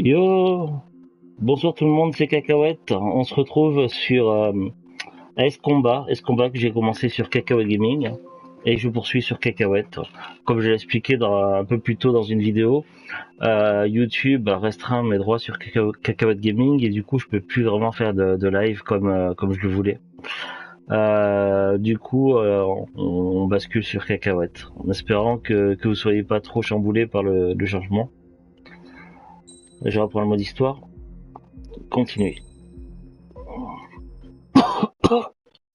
Yo, bonsoir tout le monde, c'est Cacahuète. On se retrouve sur S-Combat que j'ai commencé sur Cacahuète Gaming et je poursuis sur Cacahuète. Comme je l'ai expliqué un peu plus tôt dans une vidéo, YouTube a restreint mes droits sur Cacahuète Gaming et du coup je peux plus vraiment faire de live comme je le voulais. On bascule sur Cacahuète en espérant que vous soyez pas trop chamboulés par le changement. Je reprends le mode histoire. Continuez.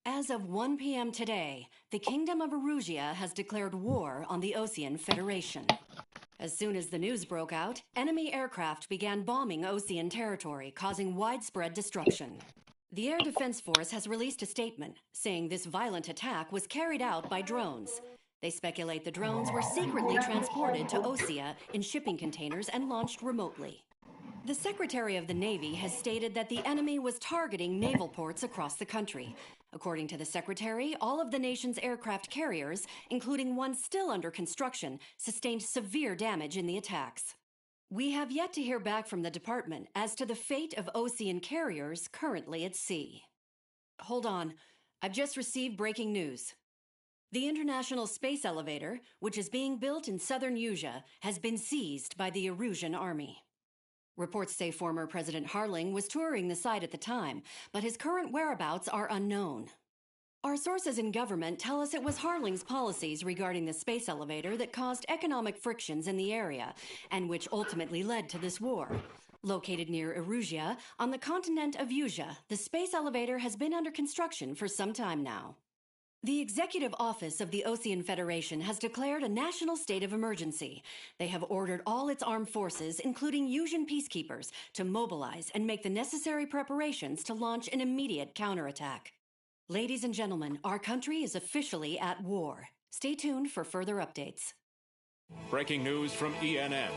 As of 1 p.m. today, the Kingdom of Erusia has declared war on the Osean Federation. As soon as the news broke out, enemy aircraft began bombing Osean territory, causing widespread destruction. The Air Defense Force has released a statement saying this violent attack was carried out by drones. They speculate the drones were secretly transported to Osea in shipping containers and launched remotely. The Secretary of the Navy has stated that the enemy was targeting naval ports across the country. According to the Secretary, all of the nation's aircraft carriers, including one still under construction, sustained severe damage in the attacks. We have yet to hear back from the department as to the fate of Osean carriers currently at sea. Hold on, I've just received breaking news. The International Space Elevator, which is being built in southern Usia, has been seized by the Erusian Army. Reports say former President Harling was touring the site at the time, but his current whereabouts are unknown. Our sources in government tell us it was Harling's policies regarding the space elevator that caused economic frictions in the area, and which ultimately led to this war. Located near Erusia, on the continent of Usia, the space elevator has been under construction for some time now. The Executive Office of the Osean Federation has declared a national state of emergency. They have ordered all its armed forces, including Usian peacekeepers, to mobilize and make the necessary preparations to launch an immediate counterattack. Ladies and gentlemen, our country is officially at war. Stay tuned for further updates. Breaking news from ENN.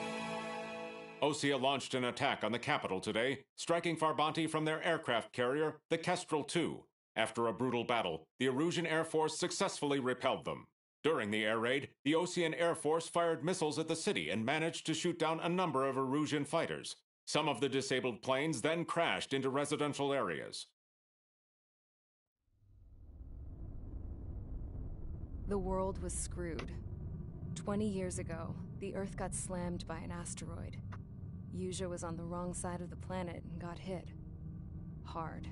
Osea launched an attack on the capital today, striking Farbanti from their aircraft carrier, the Kestrel II. After a brutal battle, the Erusian Air Force successfully repelled them. During the air raid, the Osean Air Force fired missiles at the city and managed to shoot down a number of Erusian fighters. Some of the disabled planes then crashed into residential areas. The world was screwed. 20 years ago, the Earth got slammed by an asteroid. Usia was on the wrong side of the planet and got hit. Hard.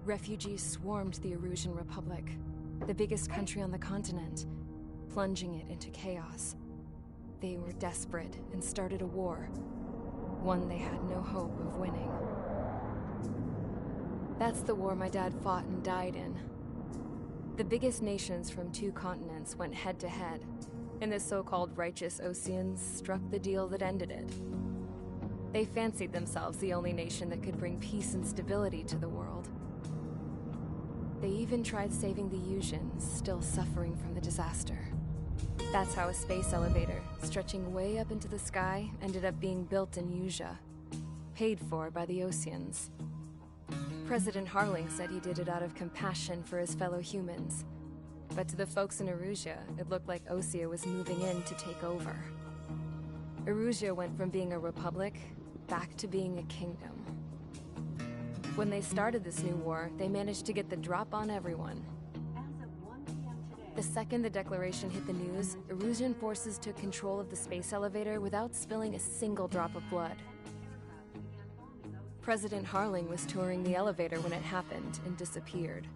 Refugees swarmed the Erusian Republic, the biggest country on the continent, plunging it into chaos. They were desperate and started a war, one they had no hope of winning. That's the war my dad fought and died in. The biggest nations from 2 continents went head-to-head, and the so-called righteous Oseans struck the deal that ended it. They fancied themselves the only nation that could bring peace and stability to the world. They even tried saving the Usians, still suffering from the disaster. That's how a space elevator, stretching way up into the sky, ended up being built in Usia, paid for by the Oseans. President Harling said he did it out of compassion for his fellow humans. But to the folks in Erusia, it looked like Osea was moving in to take over. Erusia went from being a republic back to being a kingdom. When they started this new war, they managed to get the drop on everyone. The second the declaration hit the news, Erusian forces took control of the space elevator without spilling a single drop of blood. President Harling was touring the elevator when it happened and disappeared.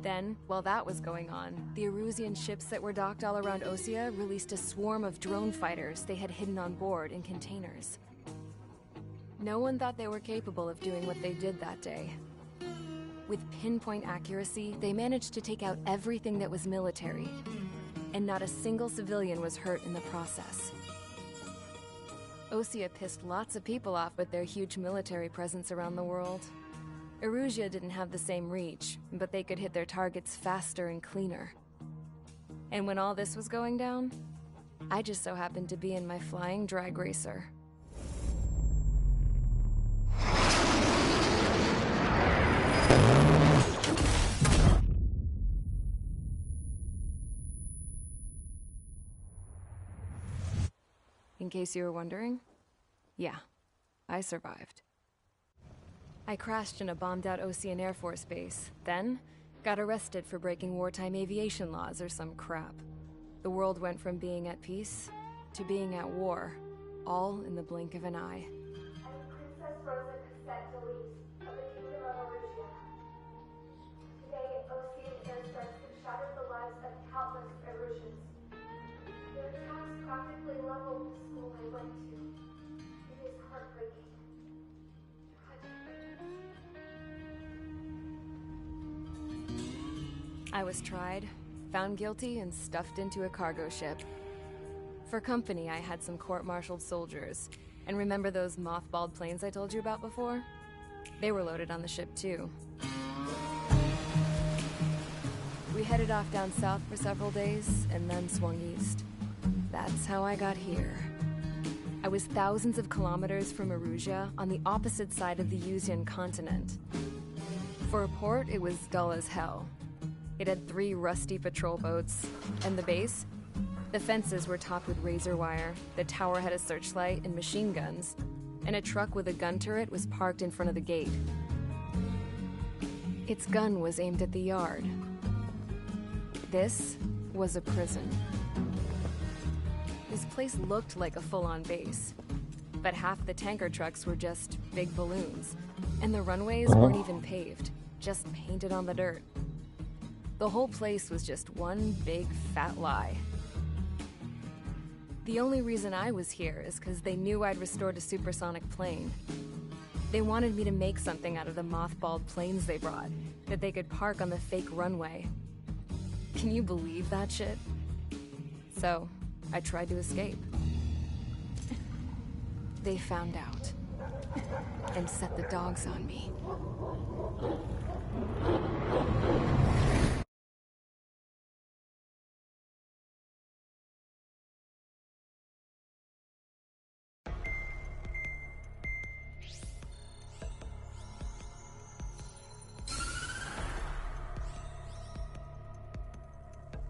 Then, while that was going on, the Erusian ships that were docked all around Osea released a swarm of drone fighters they had hidden on board in containers. No one thought they were capable of doing what they did that day. With pinpoint accuracy, they managed to take out everything that was military, and not a single civilian was hurt in the process. Osea pissed lots of people off with their huge military presence around the world. Erusia didn't have the same reach, but they could hit their targets faster and cleaner. And when all this was going down, I just so happened to be in my flying drag racer. In case you were wondering, Yeah, I survived. I crashed in a bombed-out Ocean Air Force base, then got arrested for breaking wartime aviation laws or some crap. The world went from being at peace to being at war, all in the blink of an eye. I'm Princess Rosa Cassette Delise of the Kingdom of Arusia. Today, Ocean airstrikes have shattered the lives of countless Erusians. Their attacks practically leveled the school I went to. It is heartbreaking. I was tried, found guilty, and stuffed into a cargo ship. For company, I had some court-martialed soldiers. And remember those mothballed planes I told you about before? They were loaded on the ship, too. We headed off down south for several days, and then swung east. That's how I got here. I was thousands of kilometers from Erusia, on the opposite side of the Usian continent. For a port, it was dull as hell. It had 3 rusty patrol boats, and the base? The fences were topped with razor wire, the tower had a searchlight and machine guns, and a truck with a gun turret was parked in front of the gate. Its gun was aimed at the yard. This was a prison. This place looked like a full-on base, but half the tanker trucks were just big balloons, and the runways weren't even paved, just painted on the dirt. The whole place was just one big fat lie. The only reason I was here is because they knew I'd restored a supersonic plane. They wanted me to make something out of the mothballed planes they brought, that they could park on the fake runway. Can you believe that shit? So, I tried to escape. They found out, and set the dogs on me.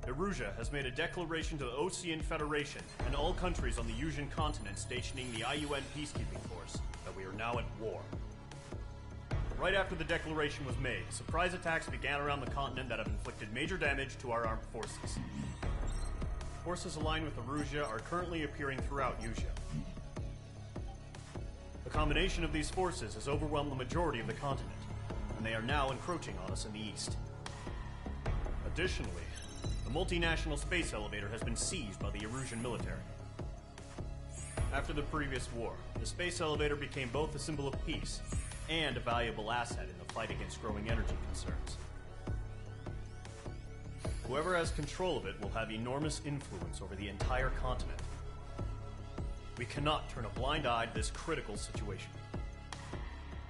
Erusia has made a declaration to the Ocean Federation and all countries on the Usian continent stationing the IUN peacekeeping force that we are now at war. Right after the declaration was made, surprise attacks began around the continent that have inflicted major damage to our armed forces. Forces aligned with Erusia are currently appearing throughout Usia. The combination of these forces has overwhelmed the majority of the continent, and they are now encroaching on us in the east. Additionally, the multinational space elevator has been seized by the Erusian military. After the previous war, the space elevator became both a symbol of peace and a valuable asset in the fight against growing energy concerns. Whoever has control of it will have enormous influence over the entire continent. We cannot turn a blind eye to this critical situation.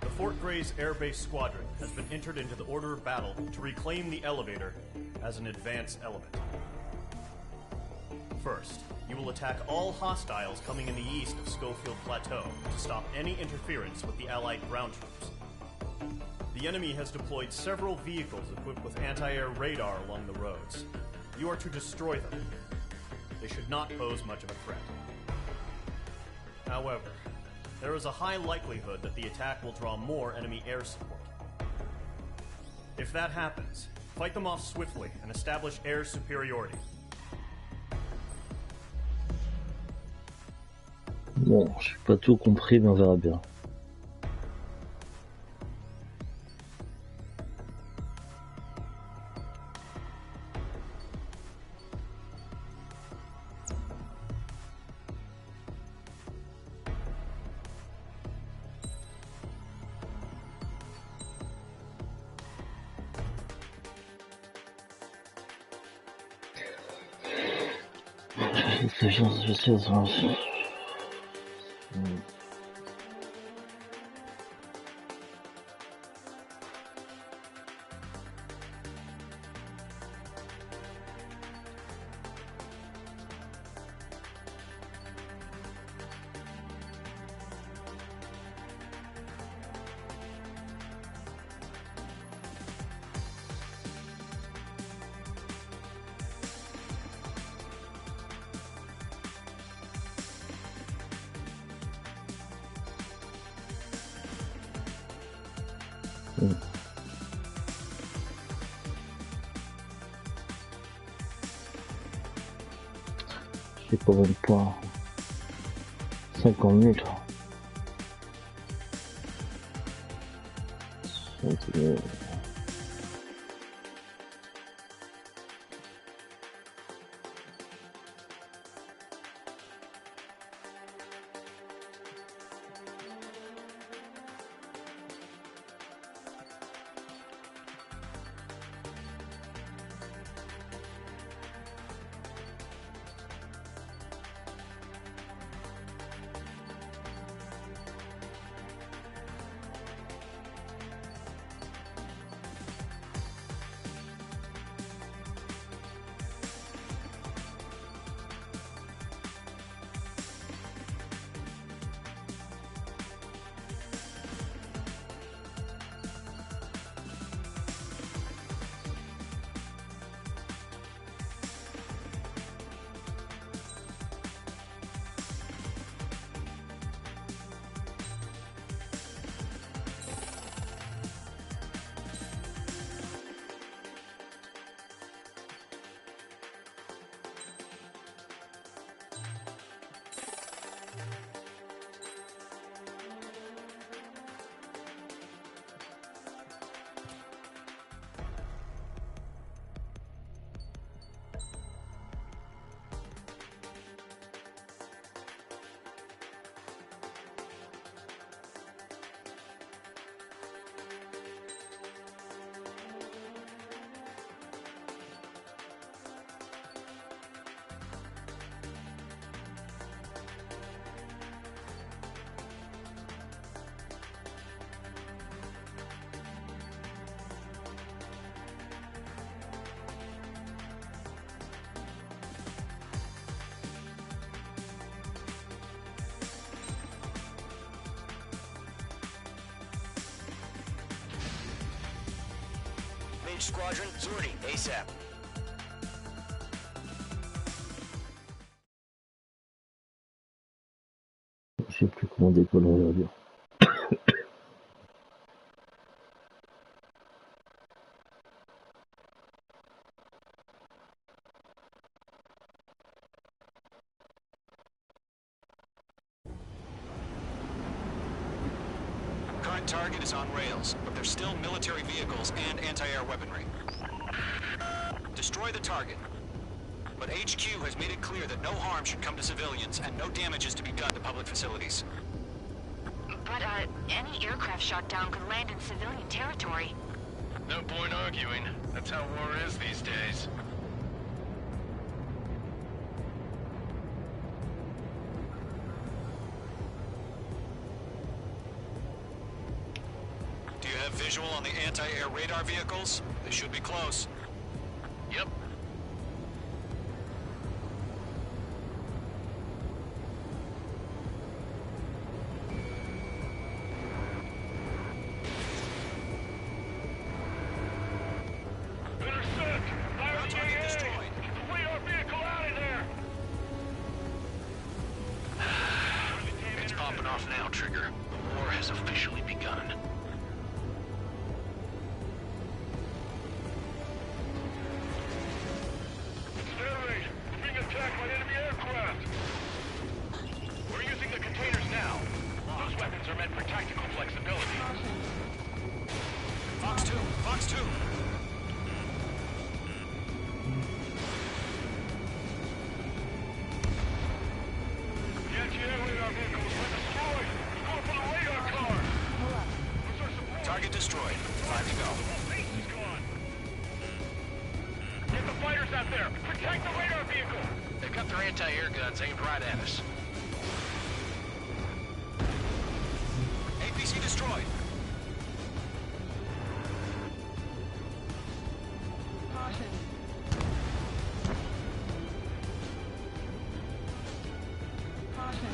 The Fort Gray's Air Base Squadron has been entered into the order of battle to reclaim the elevator as an advance element. First, you will attack all hostiles coming in the east of Schofield Plateau to stop any interference with the Allied ground troops. The enemy has deployed several vehicles equipped with anti-air radar along the roads. You are to destroy them. They should not pose much of a threat. However, there is a high likelihood that the attack will draw more enemy air support. If that happens, fight them off swiftly and establish air superiority. Bon, j'ai pas tout compris, mais on verra bien. C'est combien de points? 50 minutes. Squadron, sortie, ASAP. Je sais plus comment décoller aujourd'hui. Current target is on rails, but there's still military vehicles and anti-air weaponry. Destroy the target. But HQ has made it clear that no harm should come to civilians and no damage is to be done to public facilities. But, any aircraft shot down could land in civilian territory. No point arguing. That's how war is these days. Do you have visual on the anti-air radar vehicles? They should be close. Yep. Target destroyed. 5 to go. Get the fighters out there! Protect the radar vehicle! They've got their anti-air guns aimed right at us. APC destroyed. Caution. Caution.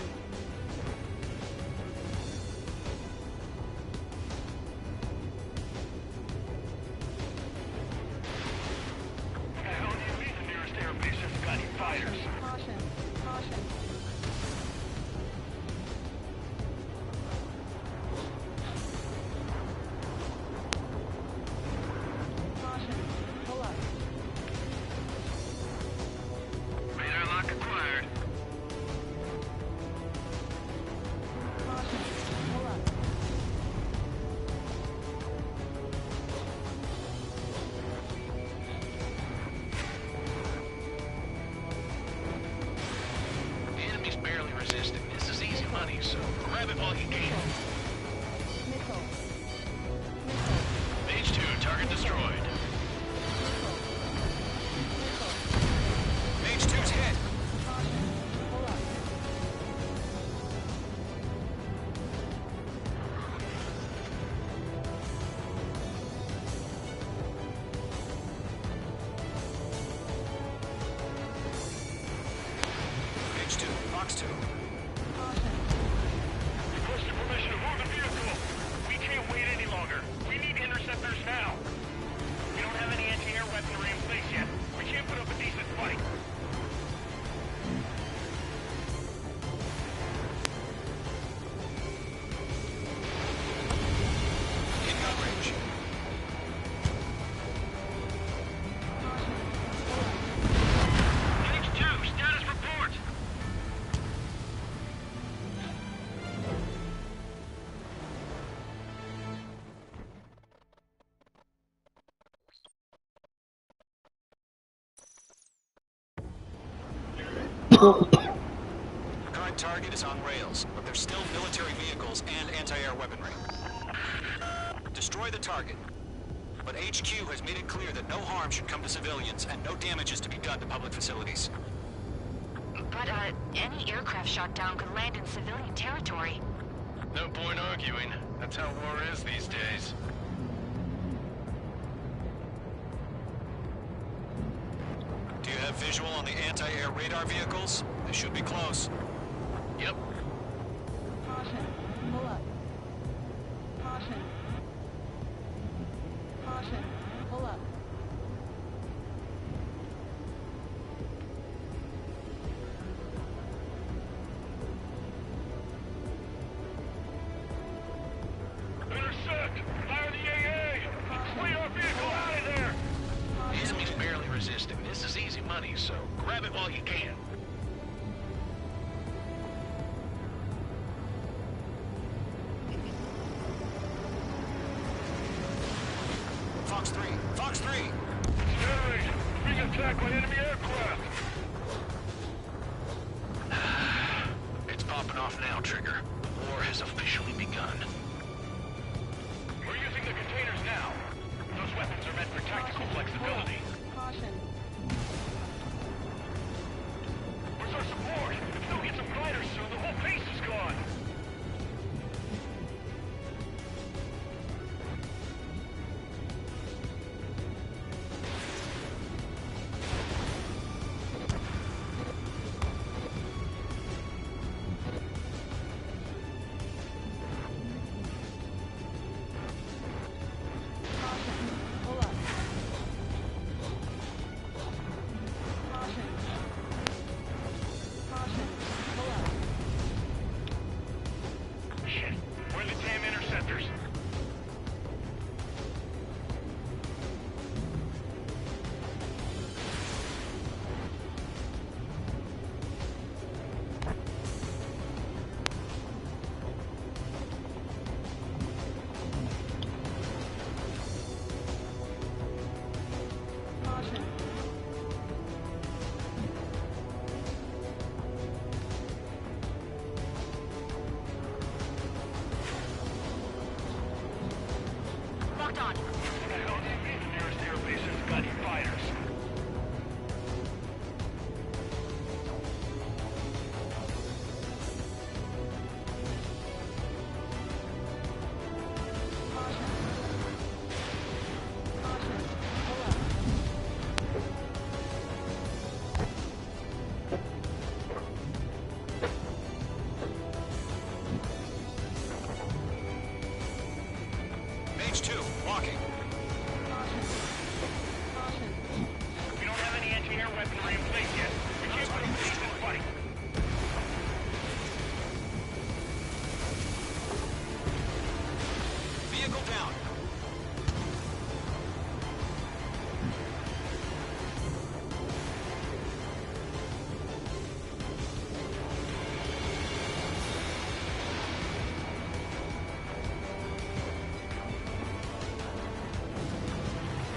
Fox 2. Requesting permission to move the vehicle. We can't wait any longer. We need interceptors now. We don't have any anti-air weaponry in place yet. We can't put up a decent fight. In gun range. H2, status report. The current target is on rails, but there's still military vehicles and anti-air weaponry. Destroy the target. But HQ has made it clear that no harm should come to civilians and no damage is to be done to public facilities. But, any aircraft shot down could land in civilian territory. No point arguing. That's how war is these days. Do you have visual on the anti-air radar vehicles? They should be close. Yep. Caution. Pull up. Caution. Caution. Pull up. Intercept! Fire the AA! Flee our vehicle out of there! The enemy's barely resisting. This is easy money, so grab it while you can. Fox 3! Fox 3! Generation! Being attacked by enemy aircraft! It's popping off now, Trigger. The war has officially begun. We're using the containers now. Those weapons are meant for tactical flexibility. Caution. Where's our support? If we don't get some gliders soon, the whole base is gone! Pull up. Caution. Caution. Pull up. Shit. Where are the damn interceptors? Caution. Locked on. What the hell do you mean the nearest airbase has got any fighters? Caution. Caution. Pull up. H2, walking. Caution. Caution. We don't have any anti-air weaponry in place yet. We can't put up a decent fight. Vehicle down.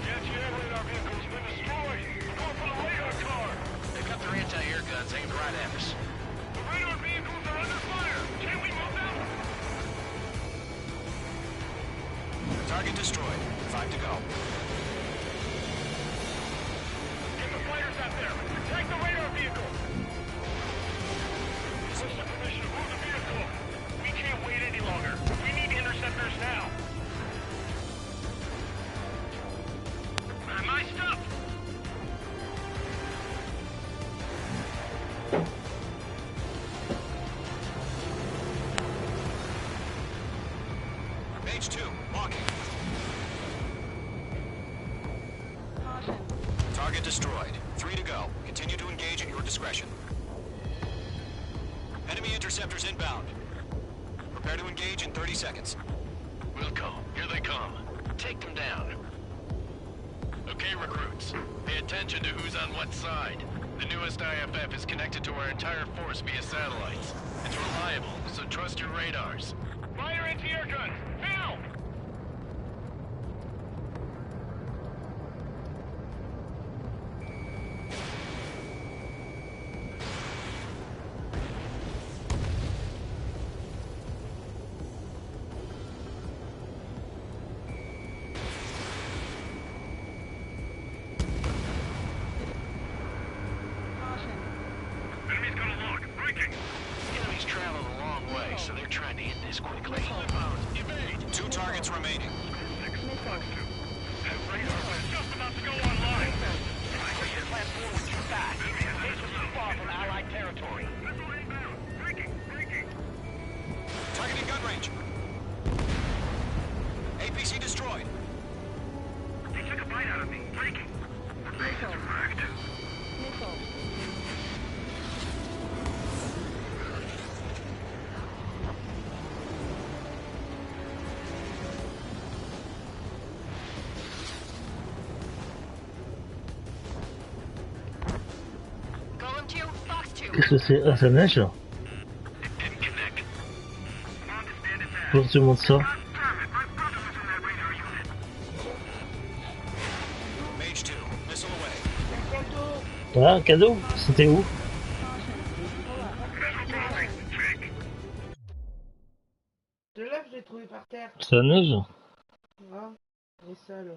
The anti-air radar vehicle's been destroyed. We're going for the radar car. They got their anti-air guns aimed right at us. The radar vehicles are under fire. Can we move them? Target destroyed. 5 to go. Get the fighters out there. Protect the radar vehicle. Requesting permission to move the vehicle. We can't wait any longer. We need interceptors now. My stuff! deployed. 3 to go. Continue to engage at your discretion. Enemy interceptors inbound. Prepare to engage in 30 seconds. Wilco, here they come. Take them down. Okay, recruits. Pay attention to who's on what side. The newest IFF is connected to our entire force via satellites. It's reliable, so trust your radars. Fire anti-air guns! Now! Enemy's gonna lock. Breaking! Enemy's traveled a long way, so they're trying to end this quickly. Evade! 2 targets remaining. Just about to go online. Push plant forward too fast. This was too far from Allied territory. Targeting gun range. APC destroyed. They took a bite out of me. Breaking. Missile. Missile. Golem 2, Fox 2. Qu'est-ce que c'est? Ah, ça neige là. Didn't connect. Pourquoi tu montres ça? Mage 2, missile away. Ah, cadeau? C'était où? De là, je l'ai trouvé par terre. Ça neige? Ah, et ça, là.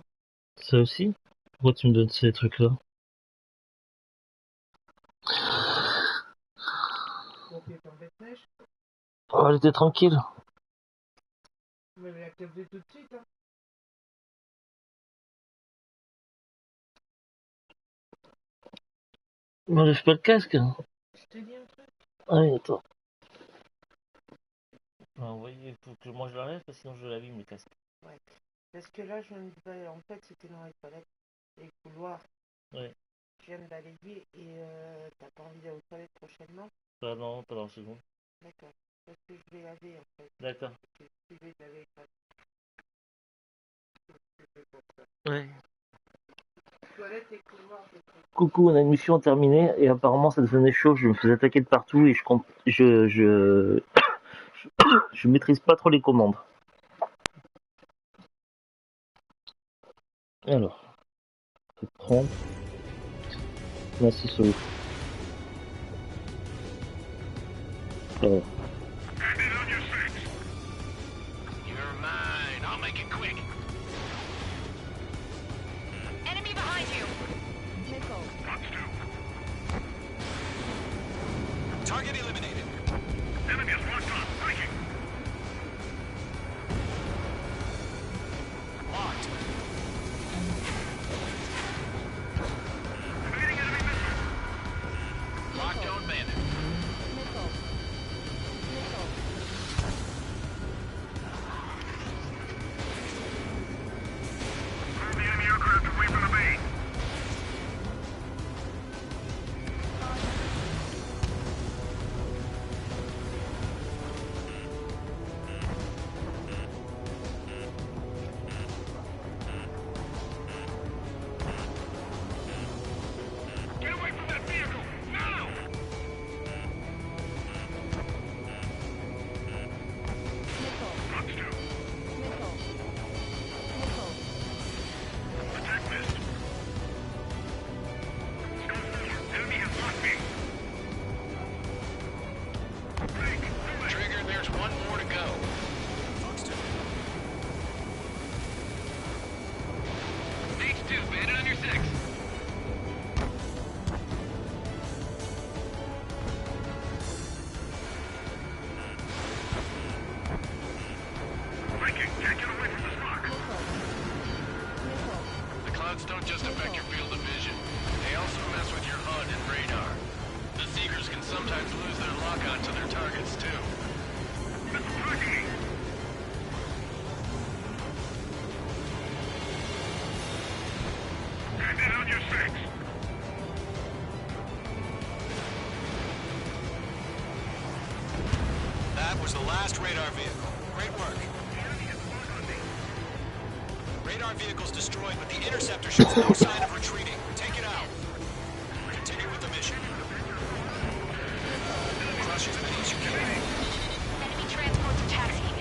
Ça aussi? Pourquoi tu me donnes ces trucs-là? Bon, t'es en bête neige. Oh, elle était tranquille. Mais elle a capté tout de suite, hein. M'enlève pas le casque. Je te dis un truc. Ah oui, attends. Ah, oui, il faut que moi je l'enlève, parce que sinon je l'abîme le casque. Ouais. Parce que là, je viens de... En fait, c'était dans les toilettes. Les couloirs. Ouais. Je viens de balayer et t'as pas envie d'aller aux toilettes prochainement? Pas non, pas dans la seconde. D'accord. Parce que je vais laver, en fait. D'accord. Je vais laver. Ouais. Toilettes et couloirs, c'est tout. Coucou, on a une mission terminée et apparemment ça devenait chaud, je me faisais attaquer de partout et je maîtrise pas trop les commandes. Alors, je vais prendre. Là, c'est ça. Alors, You're mine. I'll make it quick. Enemy behind you. Missile. Target eliminated. Enemy is locked on. Breaking. Locked. Evading enemy missile. Lockdown bandit. Missile. Missile. Move the enemy aircraft away from the base. Get away from that vehicle! Now! Missile. Fox 2. Missile. Missile. Attack missed. Go forward. Enemy has locked me. Break. Trigger, there's one more to go. Fox 2. Stage 2, bandit on your 6. Breaking. Can't get away from this rock. Missile. The clouds don't just affect your field of vision. They also mess with your HUD and radar. The Seekers can sometimes lose their lock-on to their targets, too. Missile tracking me. Bandit on your 6. was the last radar vehicle. Great work. Radar vehicle's destroyed, but the interceptor shows no sign of retreating. Take it out. Continue with the mission. Crush as many as you can. Enemy transports are taxiing.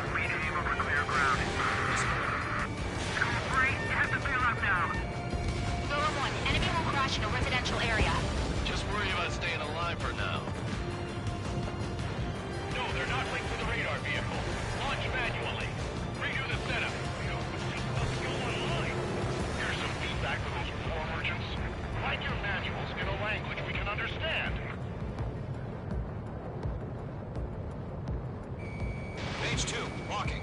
We aim over clear ground. Cooperate. You have to bail out now. Golem 1, enemy will crash in a residential area. Just worry about staying alive for now. No, they're not linked to the radar vehicle. Launch manually. Redo the setup. Here's some feedback for those war merchants. Write your manuals in a language we can understand. Page 2, walking.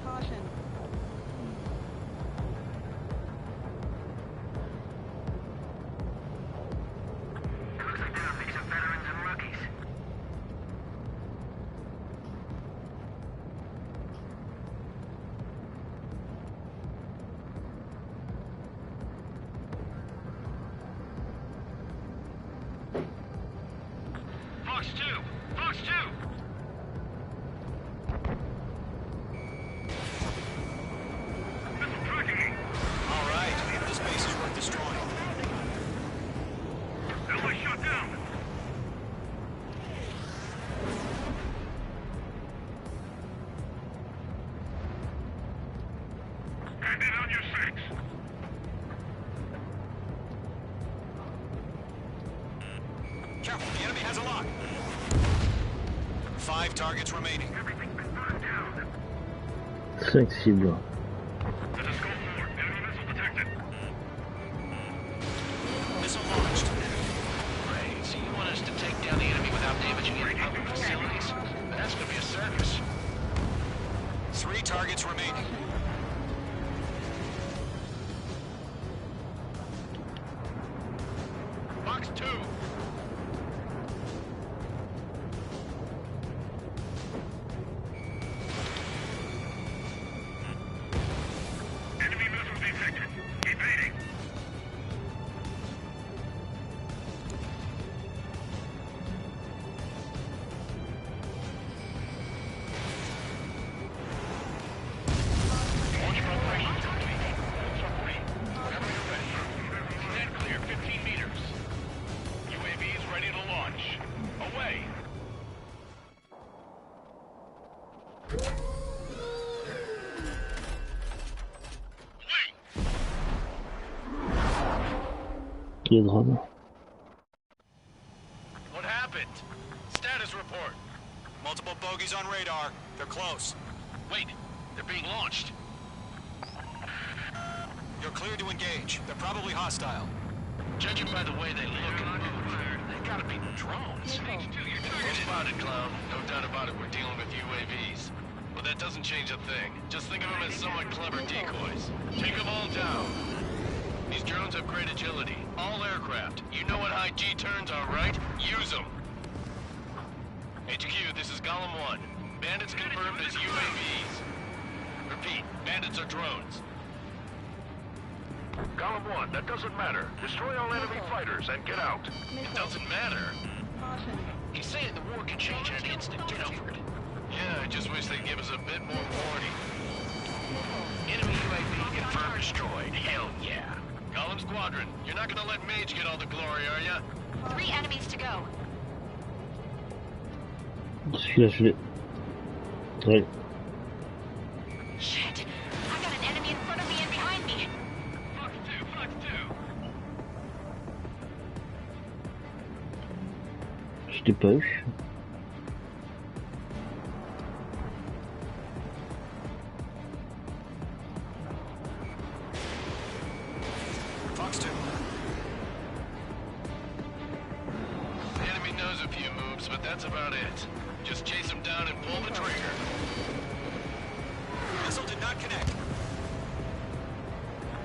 Caution. Looks like they're a mix of veterans and rookies. Fox 2! Fox 2! Missile tracking me! All right, this base is worth destroying. Ally shot down! Hand it on your six! Careful, the enemy has a lock. 5 targets remaining. Everything's been burned down. 5 cibles. Let us go forward. Enemy missile detected. Missile launched. Great. So you want us to take down the enemy without damaging any public facilities? That's gonna be a circus. 3 targets remaining. Fox 2! Enemy missile detected. Evading. Launch preparation complete. Submarine, whenever you're ready. Stand clear, 15 meters. UAVs ready to launch. Away! Qui est drone? What happened? Status report. Multiple bogies on radar. They're close. Wait, they're being launched. You're clear to engage. They're probably hostile. Judging by the way they look and move, they gotta be drones. Well spotted, clown. No doubt about it, we're dealing with UAVs. But that doesn't change a thing. Just think of them as somewhat clever decoys. Take them all down. These drones have great agility. All aircraft. You know what high G turns are, right? Use them. HQ, this is Golem 1. Bandits confirmed as UAVs. Repeat, bandits are drones. Golem 1, that doesn't matter. Destroy all enemy fighters and get out. It doesn't matter. He's saying the war can change in an instant. Get over it. Yeah, I just wish they'd give us a bit more warning. Enemy UAV confirmed destroyed. Hell yeah. Golem Squadron, you're not gonna let Mage get all the glory, are ya? 3 enemies to go. Celui-là, je l'ai. Ouais. Shit! I got an enemy in front of me and behind me. Fox 2, Fox 2. Je t'ai pas eu. Fox 2. The enemy knows a few moves, but that's about it. Just chase him down and pull the trigger. Missile did not connect.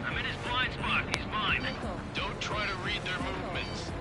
I'm in his blind spot. He's mine. Don't try to read their movements.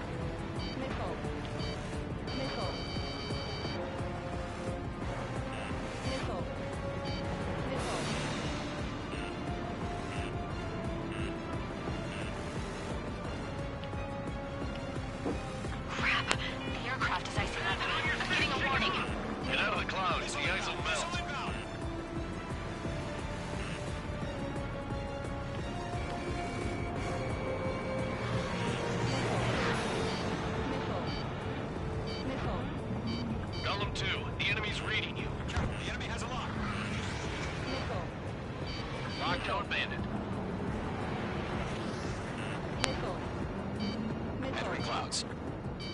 civilians.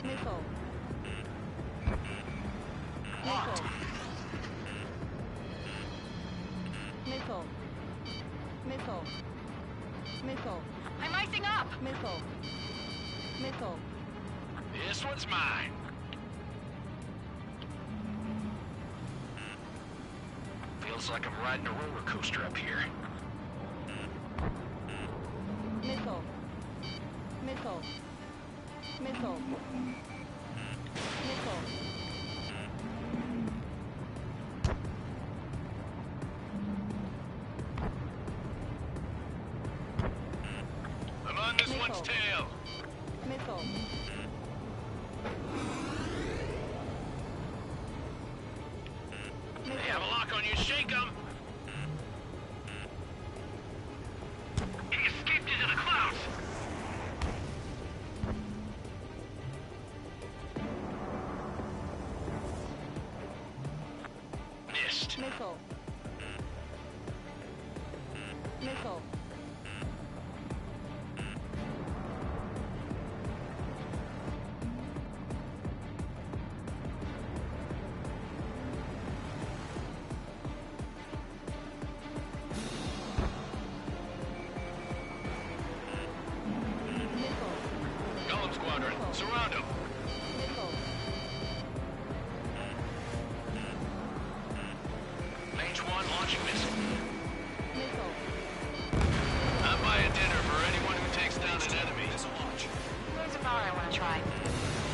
Missile. Locked. Missile. Missile. Missile. I'm icing up! Missile. Missile. This one's mine. Feels like I'm riding a roller coaster up here. Missile. Missile. Missile. Missile. I'm on this one's Missile. tail. Missile. They have a lock on you. Shake 'em. He escaped into the clouds. Missed. Missile. Missile. Golem Squadron, surround him. Missile. Range 1 launching missile. Missile. I'm buying dinner for anyone who takes down an enemy. Missile launch. There's a bar I want to try.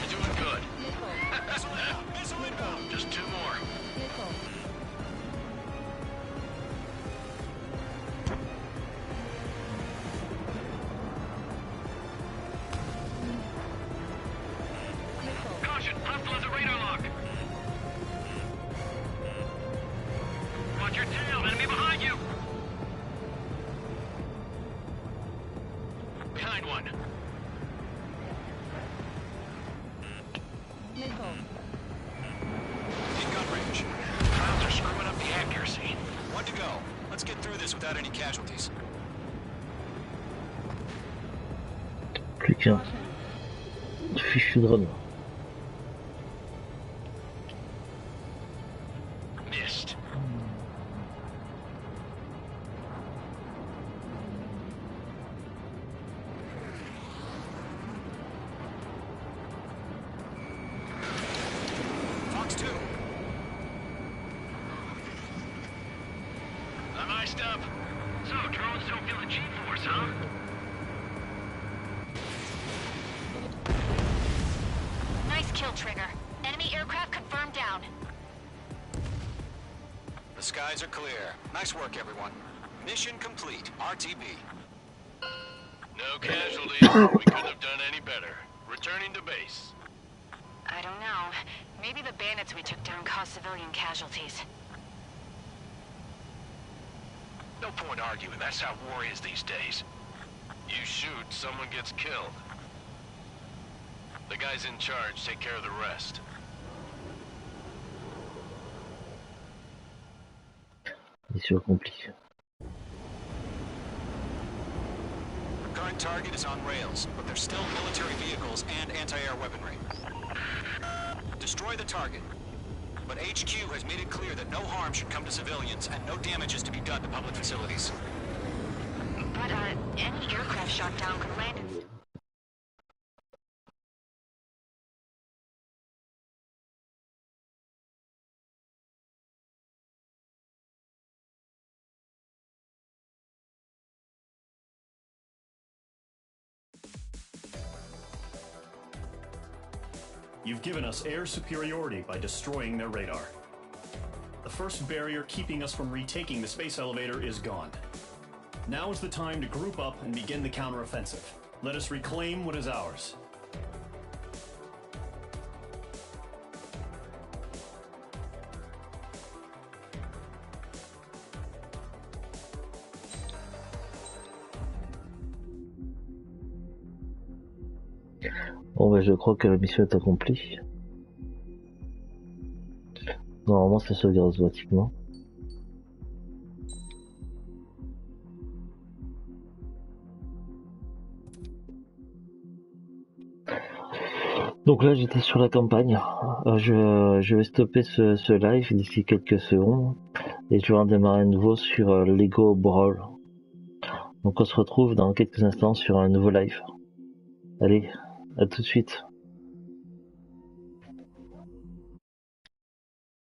You're doing good. Missile. Missile inbound. Missile inbound. Just 2 more. Missile. Missile. Caution, hostile has a radar lock. Watch your tail, enemy behind you. Behind one. Missile. In gun range. Rounds are screwing up the accuracy. 1 to go. Let's get through this without any casualties. Plus qu'un. Fichu drone. Missed. Fox 2. I'm iced up. So, drones don't feel the G-force, huh? Nice kill, Trigger. Enemy aircraft confirmed down. The skies are clear. Nice work, everyone. Mission complete. RTB. No casualties. We couldn't have done any better. Returning to base. I don't know. Maybe the bandits we took down caused civilian casualties. No point arguing. That's how war is these days. You shoot, someone gets killed. The guys in charge take care of the rest. Mission accomplie. Current target is on rails, but there's still military vehicles and anti-air weaponry. Destroy the target. But HQ has made it clear that no harm should come to civilians and no damage is to be done to public facilities. But, any aircraft shot down could land in... You've given us air superiority by destroying their radar. The first barrier keeping us from retaking the space elevator is gone. Now is the time to group up and begin the counteroffensive. Let us reclaim what is ours. Bon bah je crois que la mission est accomplie. Normalement ça sauvegarde automatiquement. Donc là, j'étais sur la campagne. Je vais stopper ce live d'ici quelques secondes et je vais redémarrer à nouveau sur Lego Brawl. Donc on se retrouve dans quelques instants sur un nouveau live. Allez, à tout de suite.